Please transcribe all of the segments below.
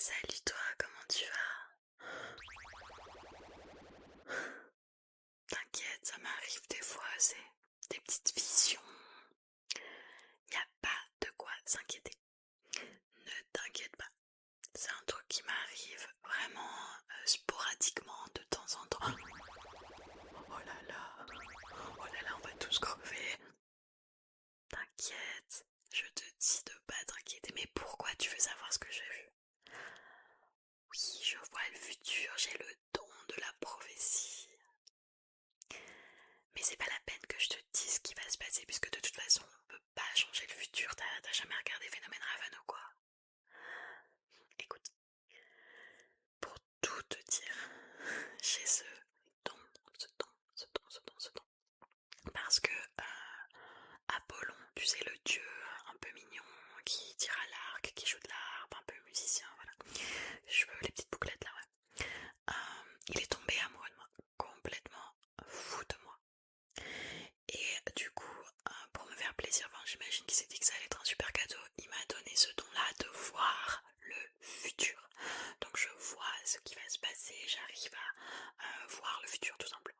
Salut toi, comment tu vas? T'inquiète, ça m'arrive des fois, c'est des petites visions. Y a pas de quoi s'inquiéter. Ne t'inquiète pas. C'est un truc qui m'arrive vraiment sporadiquement de temps en temps. Oh là là, oh là là, on va tous crever. T'inquiète, je te dis de pas t'inquiéter. Mais pourquoi tu veux savoir ce que j'ai vu? Oui, je vois le futur, j'ai le don de la prophétie. Mais c'est pas la peine que je te dise ce qui va se passer, puisque de toute façon, on peut pas changer le futur. T'as jamais regardé Phénomène Raven ou quoi? Écoute, pour tout te dire, j'ai don, ce don, ce don. Parce que Apollon, tu sais, le dieu un peu mignon, qui tire à l'arc, qui joue de l'harpe, un peu musicien, voilà. Les petites bouclettes là, ouais. Il est tombé amoureux de moi, complètement fou de moi. Et du coup, pour me faire plaisir, enfin, j'imagine qu'il s'est dit que ça allait être un super cadeau, il m'a donné ce don-là de voir le futur. Donc je vois ce qui va se passer, j'arrive à voir le futur tout simplement.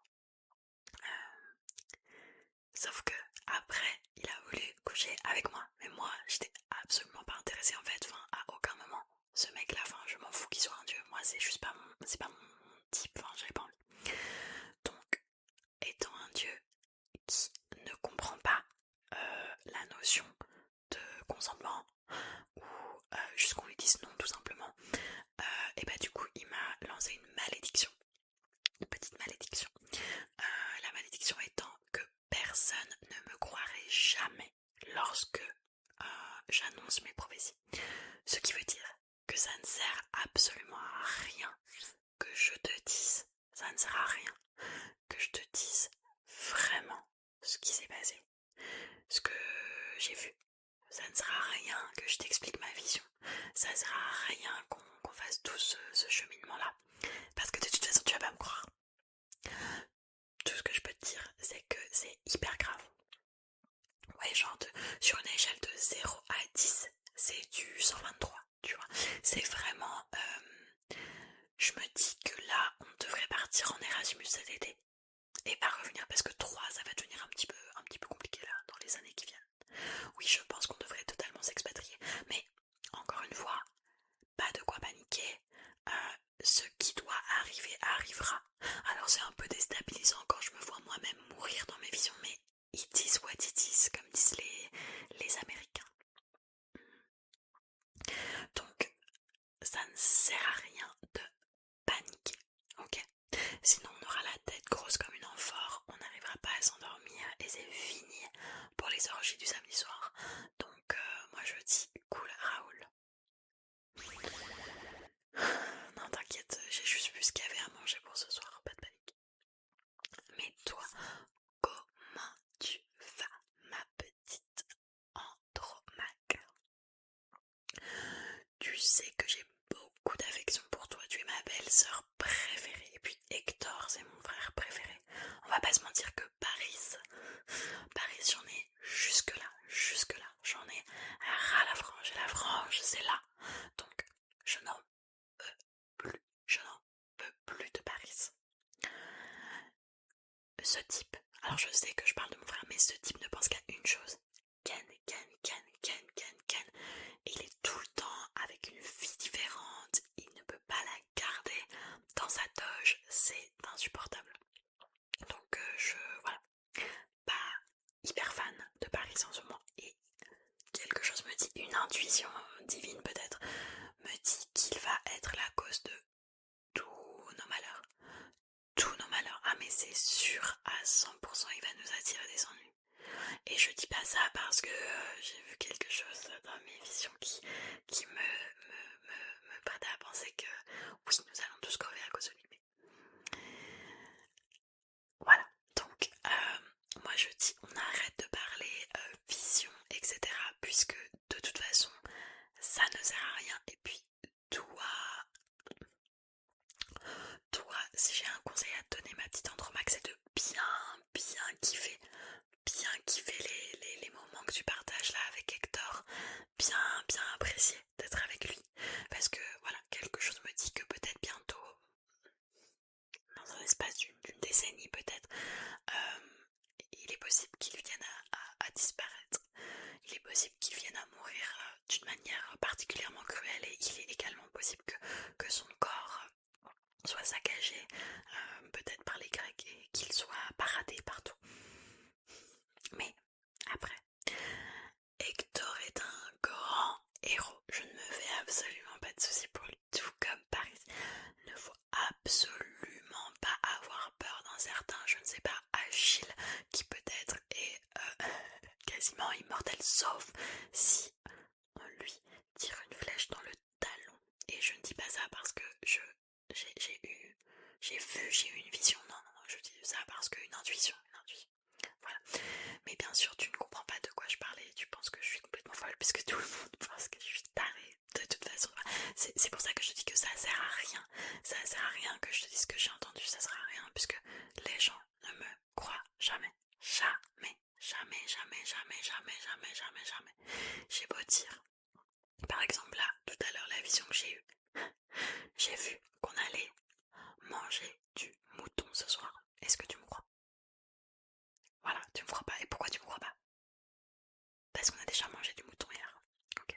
Sauf que après, il a voulu coucher avec moi, mais moi, j'étais absolument pas intéressée en fait, enfin, à aucun moment. Ce mec-là, enfin, je m'en fous qu'il soit un dieu, moi, c'est pas mon type, enfin, j'avais pas envie. Donc, étant un dieu qui ne comprend pas la notion de consentement ou juste qu'on lui dise non tout simplement, et bah du coup il m'a lancé une malédiction, une petite malédiction. La malédiction étant que personne ne me croirait jamais lorsque j'annonce mes prophéties. Ce qui veut dire que ça ne sert absolument à rien que je te dise, ça ne sert à rien que je te dise vraiment ce qui s'est passé, ce que j'ai vu. Ça ne sert à rien que je t'explique ma vision. Ça ne sert à rien qu'on fasse tout ce cheminement-là. Parce que de toute façon, tu vas pas me croire. Tout ce que je peux te dire, c'est que c'est hyper grave. Ouais, genre sur une échelle de 0 à 10, c'est du 123, tu vois. C'est vraiment... je me dis que là, on devrait partir en Erasmus cet été. Et pas revenir parce que 3, ça va devenir un petit peu compliqué là, dans les années qui viennent. Oui, je pense qu'on devrait totalement s'expatrier. Mais, encore une fois, pas de quoi paniquer. Ce qui doit arriver arrivera. Alors c'est un peu déstabilisant quand je me vois moi-même mourir dans mes visions, mais it is what it is, comme disent les Américains. Donc, ça ne sert à rien de paniquer, ok? Sinon on aura la tête grosse comme une amphore, on n'arrivera pas à s'endormir et c'est fini pour les orgies du samedi soir. Donc moi je dis cool Raoul. Non t'inquiète, j'ai juste vu ce qu'il y avait à manger pour ce soir, pas de panique. Mais toi, comment tu vas ma petite Andromaque? Tu sais que j'ai beaucoup d'affection pour toi, tu es ma belle-sœur préférée. Et puis Hector, c'est mon frère préféré. On va pas se mentir que Paris j'en ai jusque là. J'en ai ras la frange, et la frange c'est là. Donc je n'en peux plus, je n'en peux plus de Paris. Ce type, alors je sais que je parle de mon frère, mais ce type ne pense qu'à une chose. Ken. Et il est tout le temps avec une fille différente, il ne peut pas la garder. sauf si on lui tire une flèche dans le talon. Et je ne dis pas ça parce que j'ai eu une vision. Non, je dis ça parce qu'une intuition. Voilà. Mais bien sûr, tu ne comprends pas de quoi je parlais. Tu penses que je suis complètement folle puisque tout le monde pense que je suis tarée. De toute façon, c'est pour ça que je dis que ça sert à rien. Ça sert à rien que je te dise ce que j'ai entendu. Ça sert à rien puisque les gens ne me croient jamais. Jamais. J'ai beau dire. Par exemple là, tout à l'heure, la vision que j'ai eue. J'ai vu qu'on allait manger du mouton ce soir. Est-ce que tu me crois? Voilà, tu me crois pas. Et pourquoi tu me crois pas? Parce qu'on a déjà mangé du mouton hier. Ok.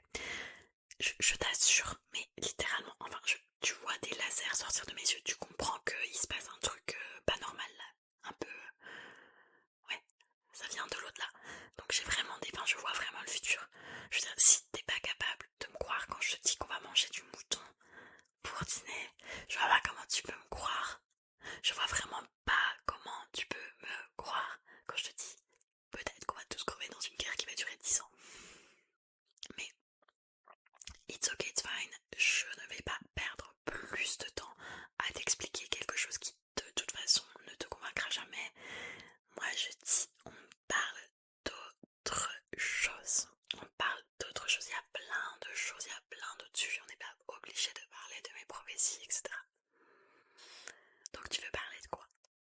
Je t'assure, mais littéralement, enfin, tu vois des lasers sortir de mes yeux, tu comprends qu'il se passe un truc pas normal là. Un peu. Ouais, ça vient de l'au-delà. Donc j'ai vraiment des. Enfin, je vois vraiment le futur. Je veux dire, si t'es pas capable de me croire quand je te dis qu'on va manger du mouton pour dîner, je vois pas comment tu peux me croire. Je vois vraiment pas comment tu peux me croire quand je te dis peut-être qu'on va tous crever dans une guerre qui va durer 10 ans. Mais it's okay, it's fine. Je ne vais pas perdre plus de temps à t'expliquer quelque chose qui de toute façon ne te convaincra jamais. Moi je dis on parle d'autre chose. On parle